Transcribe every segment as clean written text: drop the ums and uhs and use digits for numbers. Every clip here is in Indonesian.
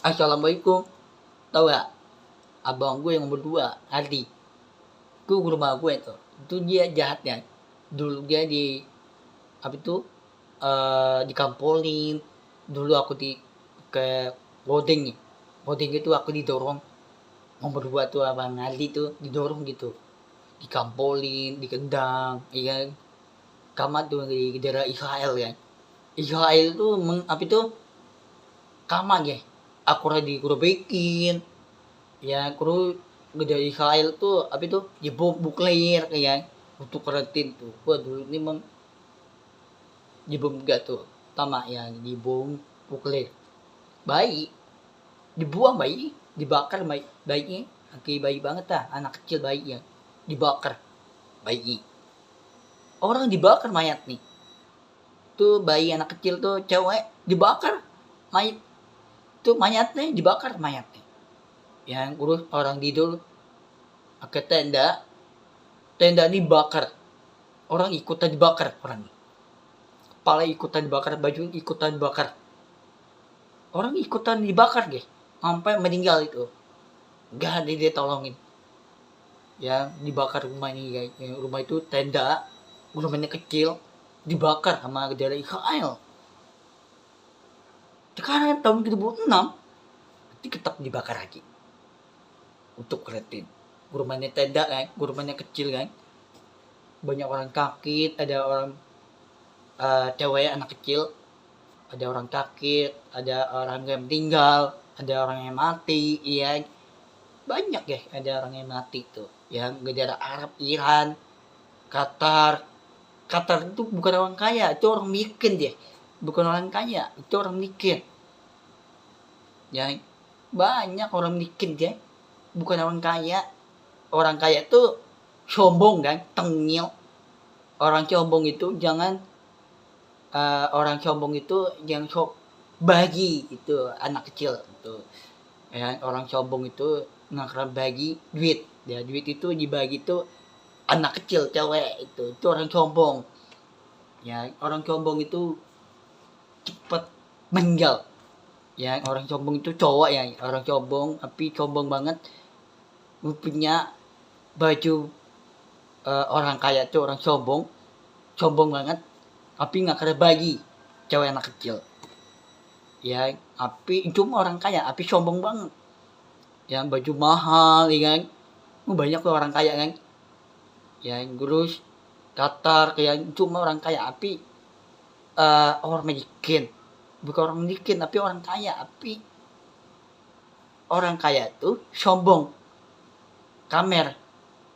Assalamualaikum. Tahu gak? Abang gue yang nomor 2, Ardi. Gue ke rumah gue tuh. Itu dia jahatnya. Dulu dia di apa itu? Dikampolin. Dulu aku di ke boarding nih. Boarding itu aku didorong. Nomor 2 tuh abang Ardi tuh didorong gitu. Dikampolin, dikendang, iya kan? Kamat tuh di daerah Israel kan. Israel tuh apa itu? Kamat ya. Aku udah digerobekin, ya terus dari Israel tuh apa itu ya bom nuklir ya untuk karantin tuh. Waduh ini memang di bom gak tuh pertama ya di bom nuklir bayi dibuang, bayi dibakar, bayinya laki bayi banget lah, anak kecil bayi ya dibakar, bayi orang dibakar mayat nih tuh, bayi anak kecil tuh cewek dibakar, mayat tuh mayatnya dibakar, mayatnya yang urus orang tidur ke tenda, tenda dibakar, orang ikutan dibakar, orang kepala ikutan dibakar, baju ikutan dibakar, orang ikutan dibakar guys, sampai meninggal itu, nggak ada dia tolongin, ya dibakar rumah ini guys. Rumah itu tenda, rumahnya kecil, dibakar sama daerah Israel. Sekarang tahun 2006 tetap dibakar lagi untuk kreatif. Rumahnya tenda kan, rumahnya kecil kan, banyak orang sakit, ada orang cewek anak kecil, ada orang sakit, ada orang yang meninggal, ada orang yang mati, iya banyak ya, ada orang yang mati tuh yang negara Arab, Iran, Qatar. Qatar itu bukan orang kaya, itu orang miskin dia, bukan orang kaya, itu orang miskin ya, banyak orang miskin ya, bukan orang kaya. Orang kaya tuh sombong kan, tengil. Orang sombong itu jangan orang sombong itu yang sok bagi itu anak kecil itu ya. Orang sombong itu ngakran bagi duit ya, duit itu dibagi itu anak kecil cewek itu orang sombong ya. Orang sombong itu cepet meninggal ya. Orang sombong itu cowok ya, orang sombong tapi sombong banget, punya baju orang kaya tuh orang sombong, sombong banget tapi nggak kena bagi cewek anak kecil ya. Tapi cuma orang kaya tapi sombong banget, yang baju mahal ya kan. Banyak tuh orang kaya kan, yang terus Qatar kayak cuma orang kaya tapi orang miskin, bukan orang miskin tapi orang kaya, tapi orang kaya tuh sombong, kamer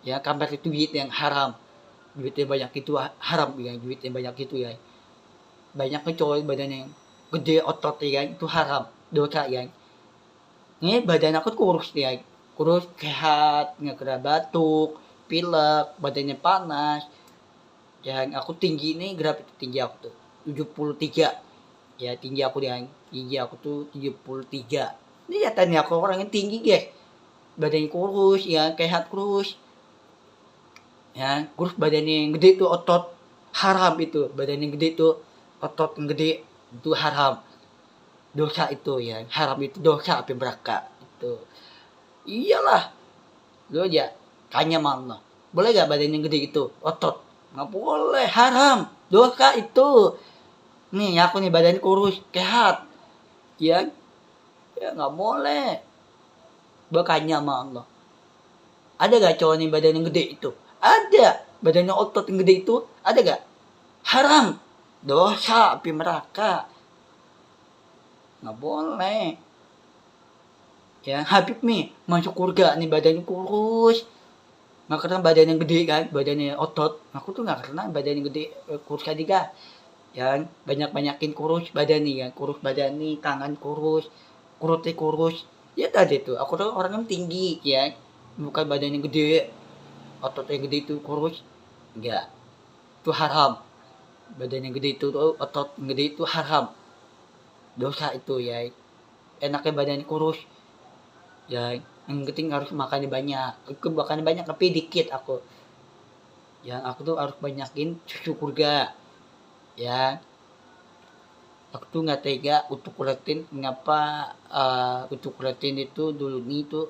ya. Kamer itu duit yang haram, duitnya banyak itu haram ya, duit yang banyak itu ya. Banyaknya cowok badannya yang gede otot ya, itu haram, dosa ya. Ini badan aku kurus ya, kurus sehat, nggak kena batuk, pilek, badannya panas. Yang aku tinggi ini, berapa tinggi aku tuh? 73 ya, tinggi aku dia, tinggi aku tuh 73. Ini nyatanya aku orang yang tinggi guys, badannya kurus ya, sehat kurus ya. Kurus badannya yang gede tuh otot, haram itu. Badannya yang gede tuh otot yang gede itu haram, dosa itu ya. Haram itu dosa api neraka itu. Iyalah, lu aja tanya sama Allah, boleh gak badan yang gede itu otot? Nggak boleh, haram, dosa itu. Nih aku nih badan kurus sehat ya, ya nggak boleh. Berkanya sama Allah, ada gak cowok nih badan yang gede itu? Ada. Badannya otot yang gede itu ada gak? Haram, dosa api neraka, nggak boleh ya. Habib nih masuk surga nih badannya kurus, nggak karena badan yang gede kan, badannya otot. Aku tuh nggak karena badan yang gede, kurus tadi kan yang banyakin kurus badan nih ya, kurus badan nih, tangan kurus, perutnya kurus ya. Tadi tuh aku tuh orang yang tinggi ya, bukan badan yang gede, otot yang gede itu kurus, enggak, itu haram. Badan yang gede itu otot yang gede itu haram, dosa itu ya. Enaknya badan kurus ya, yang penting harus makannya banyak. Aku makannya banyak tapi dikit aku, yang aku tuh harus banyakin susu kurga ya. Aku tuh nggak tega untuk kuliatin mengapa untuk kuliatin itu dulu nih tuh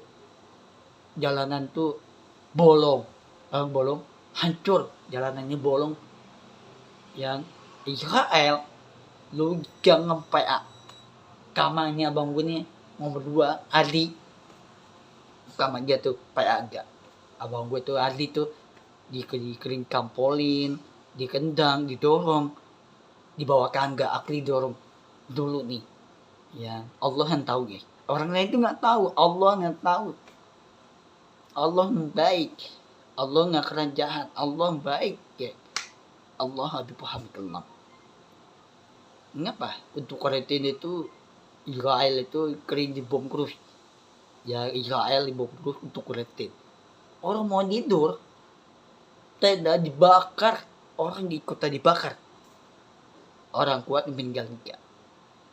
jalanan tuh bolong, bolong, hancur jalanannya bolong. Yang Israel lu jangan sampai kamarnya abang gue nih nomor 2 Adi, kamar dia tuh kayak agak abang gue tuh Adi tuh dikering kampolin, dikendang, didorong, dibawa tangga, aku didorong dulu nih. Ya Allah yang tahu guys, orang lain tuh nggak tahu, Allah yang tahu. Allah baik, Allah nggak keren jahat, Allah baik ya. Allah habib Muhammad. Mengapa untuk karantina itu Israel itu kering dibom terus? Ya Israel dibom terus untuk karantina. Orang mau tidur, tenda dibakar, orang di kota dibakar. Orang kuat meninggal juga.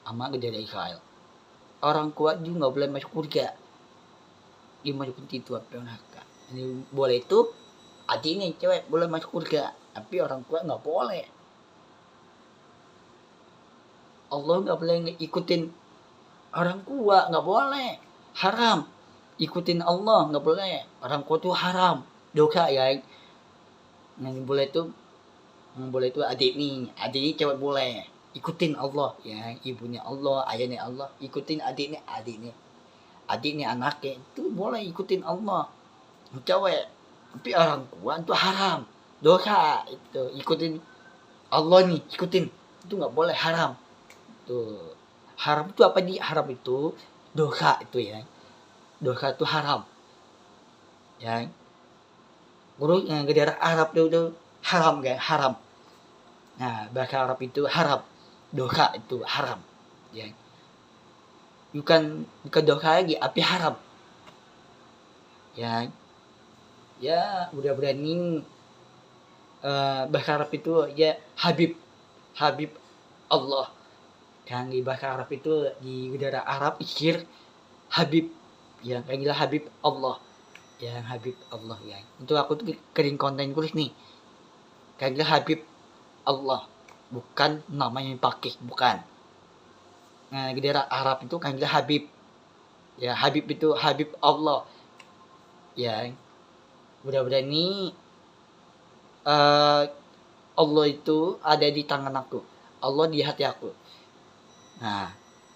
Sama kejadian Israel. Orang kuat juga nggak boleh masuk surga. Dia masuk itu apa neraka. Ini boleh itu, adiknya cewek boleh masuk surga, tapi orang kuat nggak boleh. Allah nggak boleh ikutin orang kuat, nggak boleh, haram. Ikutin Allah nggak boleh, orang kuat itu haram, dosa ya. Yang boleh itu adik nih cewek boleh ikutin Allah ya, ibunya Allah, ayahnya Allah, ikutin adiknya anaknya itu boleh ikutin Allah cewek, tapi orang kuat itu haram, dosa itu. Ikutin Allah nih, ikutin itu nggak boleh, haram. Tuh haram itu apa nih? Haram itu dosa itu ya, dosa itu haram ya. Guru yang ke daerah Arab itu haram kan, haram. Nah bahasa Arab itu haram, dosa itu haram ya, bukan dosa lagi, tapi haram ya. Ya udah berani bahasa Arab itu ya Habib Allah. Yang di bahasa Arab itu di negara Arab ikir Habib, yang kayak gila Habib Allah, yang Habib Allah ya. Itu aku tuh kering konten tulis nih, kayak gila Habib Allah, bukan namanya yang pakai, bukan. Nah di daerah Arab itu kayak gila Habib ya, Habib itu Habib Allah ya. Udah berani Allah itu ada di tangan aku, Allah di hati aku. Nah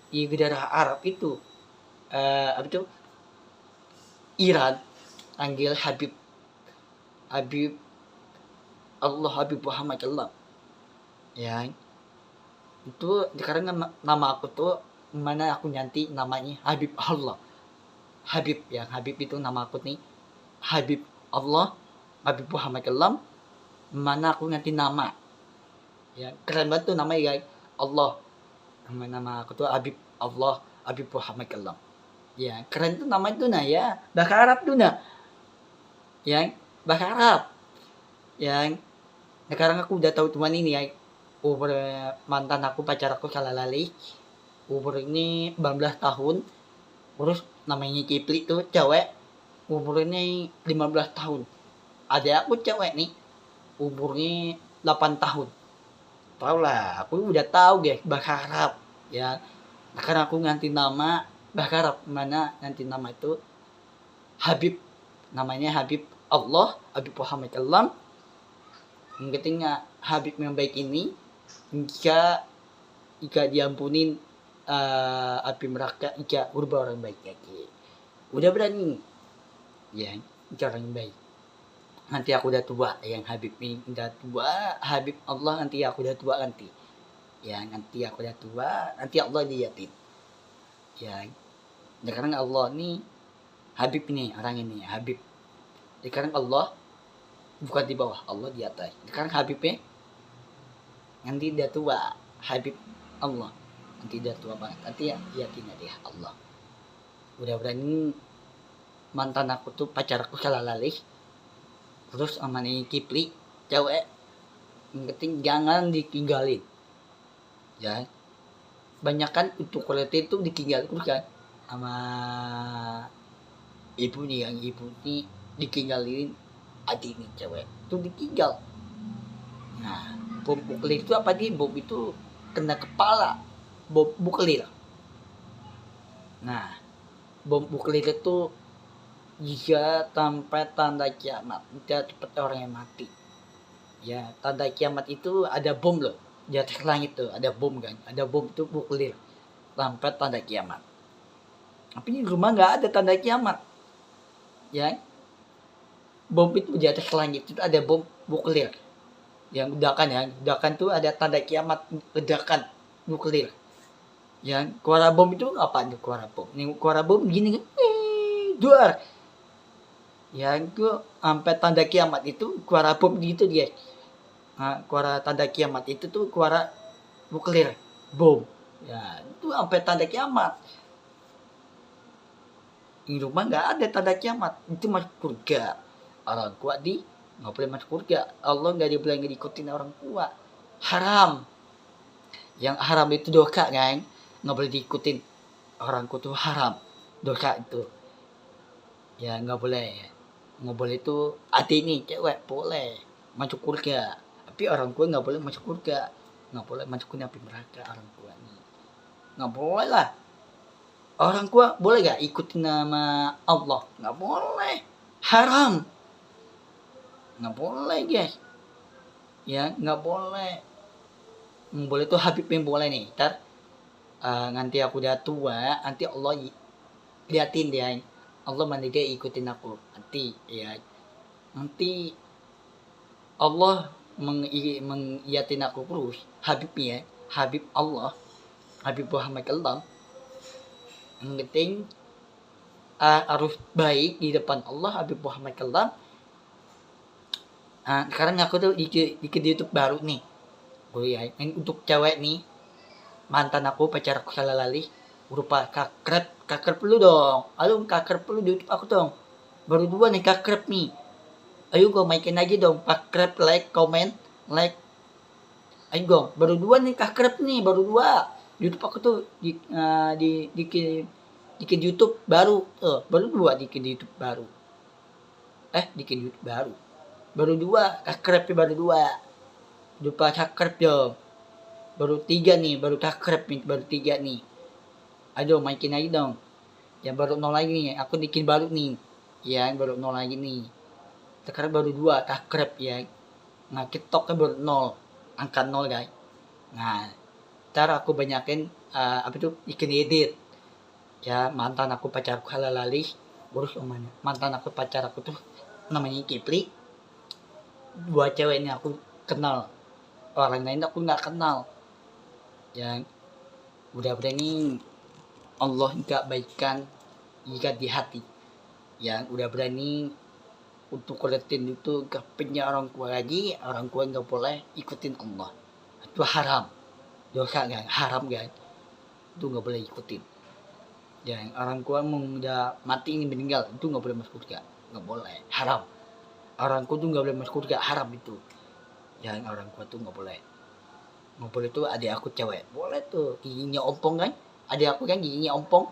di daerah Arab itu apa itu Iran panggil Habib Allah, Habib Muhammad Allah ya. Itu sekarang nama aku tuh mana aku nyanti namanya Habib Allah, Habib ya. Habib itu nama aku nih Habib Allah, Habib Muhammad Allah, mana aku nganti nama ya, keren banget tuh namanya guys, Allah. Nama aku tuh Habib Allah, Habib Muhammad Allah ya, keren tuh nama itu nah ya, bahasa Arab tuh nah ya, bahasa Arab ya. Sekarang aku udah tahu teman ini ya, umur mantan aku, pacar aku salah lali, umur ini 19 tahun, terus namanya Kipli tuh cewek, umurnya 15 tahun. Ada aku cewek nih, umurnya 8 tahun. Tahu lah, aku udah tahu guys bahasa Arab ya. Karena aku nganti nama bahasa Arab, mana nanti nama itu Habib, namanya Habib Allah, Habib Muhammad Allah. Yang ketiga Habib yang baik ini jika diampunin api neraka, jika berubah orang baik lagi. Udah berani ya, orang baik. Nanti aku udah tua, yang Habib ini udah tua, Habib Allah nanti aku udah tua nanti ya, nanti aku udah tua, nanti Allah liatin ya. Sekarang Allah nih Habib ini, orang ini Habib. Sekarang Allah bukan di bawah, Allah di atas. Sekarang Habibnya nanti dia tua, Habib Allah nanti dia tua banget, nanti ya liatin dia Allah. Udah berani mantan aku tuh, pacar aku salah lalih, terus sama nih Kipli cewek, yang penting jangan ditinggalin ya. Banyak kan untuk kualitas itu ditinggalin terus kan sama ibu nih, yang ibu nih ditinggalin adik nih cewek tuh ditinggal. Nah bom kulit itu apa, dia bom itu kena kepala bom nuklir. Nah, bom nuklir itu jika sampai tanda kiamat, tidak cepat orang yang mati. Ya, tanda kiamat itu ada bom loh. Di atas langit tuh ada bom kan, ada bom itu nuklir sampai tanda kiamat. Tapi di rumah nggak ada tanda kiamat, ya. Bom itu di atas langit itu ada bom nuklir. Yang ledakan ya, ledakan tuh ada tanda kiamat, ledakan nuklir. Yang kuara bom itu apa tuh kuara bom? Nih kuara bom gini kan, duar. Yang itu sampai tanda kiamat itu kuara bom gitu dia. Nah, kuara tanda kiamat itu tuh kuara nuklir, bom. Ya, itu sampai tanda kiamat. Di rumah nggak ada tanda kiamat, itu masuk surga. Orang tua nggak boleh masuk surga. Allah nggak boleh ngikutin orang tua, haram. Yang haram itu dosa kan, nggak boleh diikutin orang tua itu haram, dosa itu. Ya nggak boleh itu adik nih cewek boleh masuk surga, tapi orang tua nggak boleh masuk surga, nggak boleh masukin api neraka orang tua nih, nggak boleh lah. Orang tua boleh gak ikutin nama Allah? Nggak boleh, haram. Nggak boleh guys, ya nggak boleh. Boleh tuh Habib yang boleh nih. Ntar nanti aku udah tua, nanti Allah liatin dia, Allah mana dia ikutin aku nanti ya. Nanti Allah mengiyatin aku terus, Habib ya, Habib Allah, Habib Muhammad Allah. Yang penting harus baik di depan Allah, Habib Muhammad Allah. Sekarang aku tuh di YouTube baru nih. Ya, ini untuk cewek nih, mantan aku, pacar aku salah lalih, berupa kakrep dulu dong. Ayo kakrep dulu di YouTube aku dong. Baru 2 nih kakrep nih. Ayo gue maikin aja dong, kakrep, like, comment, like. Ayo gue, baru 2 nih kakrep nih, baru 2. YouTube aku tuh bikin YouTube baru, baru 2 bikin YouTube baru. Bikin YouTube baru. Baru 2, kakrepnya baru 2. Lupa kakrep dong. Baru 3 nih, baru kakrep nih, baru 3 nih. Aduh, maikin aja dong. Yang baru 0 lagi nih, aku bikin baru nih. Ya, baru 0 lagi nih. Sekarang baru 2, kakrep ya. Nah, TikToknya baru 0. Angka 0 guys. Nah, ntar aku banyakin bikin edit. Ya, mantan aku pacar aku halalali. Urus omanya. Mantan aku pacar aku tuh namanya Kipli. 2 cewek ini aku kenal. Orang lain aku nggak kenal. Yang udah berani Allah nggak baikkan jika di hati. Yang udah berani untuk koletin itu kepennya orang tua lagi, orang tua nggak boleh ikutin Allah. Itu haram, dosa kan, haram kan, itu nggak boleh ikutin. Yang orang tua udah mati ini meninggal, itu nggak boleh masuk surga, nggak boleh, haram. Orang tua tuh nggak boleh masuk surga, haram itu. Yang orang tua tuh nggak boleh. Nggak boleh tuh adik aku cewek, boleh tuh giginya ompong kan, adik aku kan giginya ompong,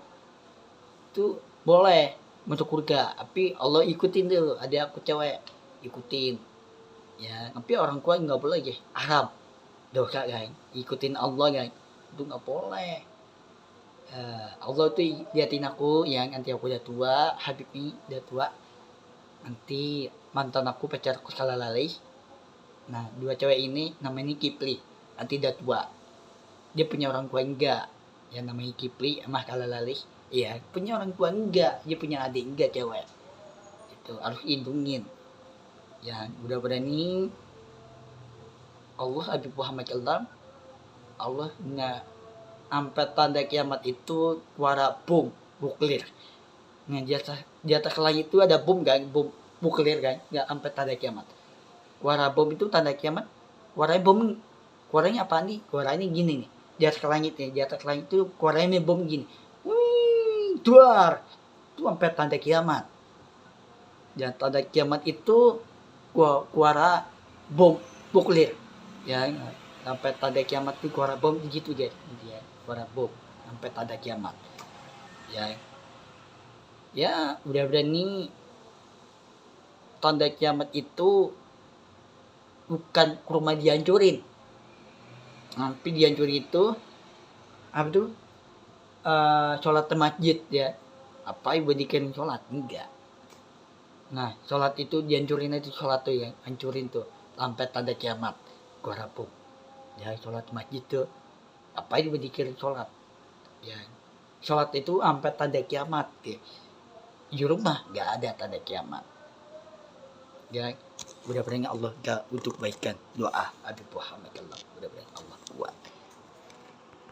itu boleh masuk surga, tapi Allah ikutin tuh adik aku cewek, ikutin. Ya, tapi orang tua nggak boleh ya, haram, dosa kan, ikutin Allah kan, itu nggak boleh. Allah tuh liatin aku yang nanti aku udah tua, Habib ini udah tua, nanti mantan aku pacar aku salah lalih. Nah, 2 cewek ini namanya Kipli, nanti udah tua, dia punya orang tua enggak, yang namanya Kipli emang salah lalih. Iya, punya orang tua enggak, dia punya adik enggak cewek. Itu harus lindungin. Ya, udah berani Allah Habib Muhammad Allah nggak sampai tanda kiamat itu suara bom nuklir. Nah, di atas langit itu ada bom kan, bom nuklir kan, nggak sampai tanda kiamat. Suara bom itu tanda kiamat. Suaranya apa nih? Suaranya gini nih. Di atas langit nih, di atas langit itu suaranya bom gini. Duar, itu sampai tanda kiamat. Dan tanda kiamat itu suara bom nuklir. Ya, sampai tanda kiamat itu suara bom gitu guys. Ya, suara bom sampai tanda kiamat. Ya, udah berani tanda kiamat itu bukan rumah dihancurin. Tapi dihancurin itu apa tuh, sholat di masjid ya. Apa ibadikan sholat? Enggak. Nah, sholat itu dihancurin itu, sholat tuh ya, hancurin tuh sampai tanda kiamat. Gua rapuh. Ya, sholat masjid tuh apa ibadikan sholat? Ya, sholat itu sampai tanda kiamat ya. Di rumah nggak ada tanda kiamat. Ya, mudah-mudahan Allah untuk kebaikan doa Habib Muhammad Allah. Mudah-mudahan Allah kuat.